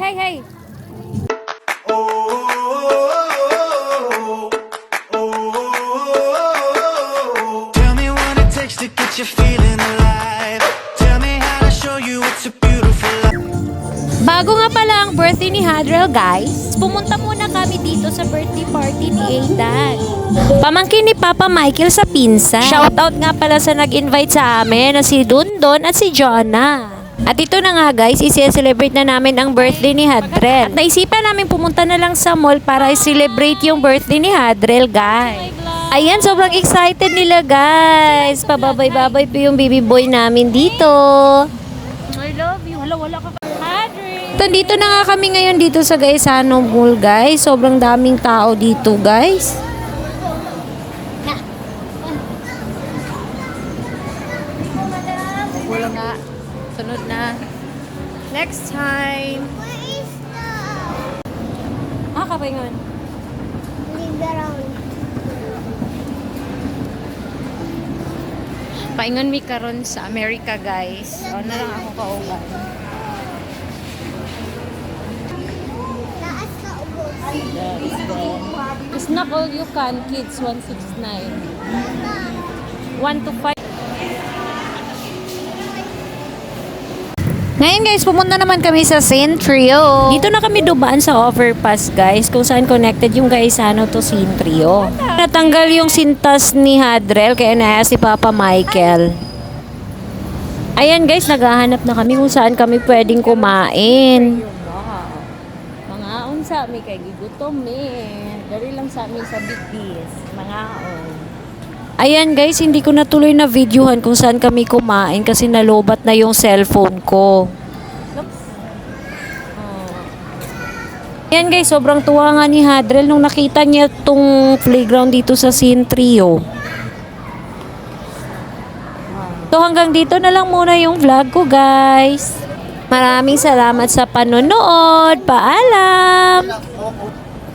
hey, hey. Tell me what it takes to get you feeling alive. Tell me how to show you it's a beautiful life. Bago nga pala ang birthday ni Hadrel, guys, pumunta muna kami dito sa birthday party ni Aidan. Pamangkin ni Papa Michael sa pinsan. Shoutout nga pala sa nag-invite sa amin na si Dundon at si Jonah. At ito na nga guys, isi-celebrate na namin ang birthday ni Hadrel. At naisipan namin pumunta na lang sa mall para i-celebrate yung birthday ni Hadrel, guys. Ayan, sobrang excited nila guys. Pababay-babay po yung baby boy namin dito. I love you. Wala ka pa. Dito na nga kami ngayon dito sa Gaisano Mall, guys. Sobrang daming tao dito, guys. Wala nga. Sunod na. Next time. Kapaingon. Paingon mi karon sa Amerika, guys. O na lang ako kauban. Snack all you can, kids, 169. 1 to 5. Ngayon guys, pumunta naman kami sa Centrio. Dito na kami dumaan sa overpass guys, kung saan connected yung Gaisano to Centrio. Natanggal yung sintas ni Hadrel, kaya naya si Papa Michael. Ayan guys, naghahanap na kami kung saan kami pwedeng kumain. Mga unsa mi kay gigutom Dari lang sa amin sa Big D's. Mga Ayan guys, hindi ko natuloy na videohan kung saan kami kumain kasi nalobat na yung cellphone ko. Ayan guys, sobrang tuwa nga ni Hadrel nung nakita niya tong playground dito sa Centrio. So hanggang dito na lang muna yung vlog ko guys. Maraming salamat sa panonood. Paalam!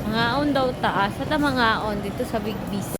Mangaon daw taas. At mangaon dito sa Big Beast.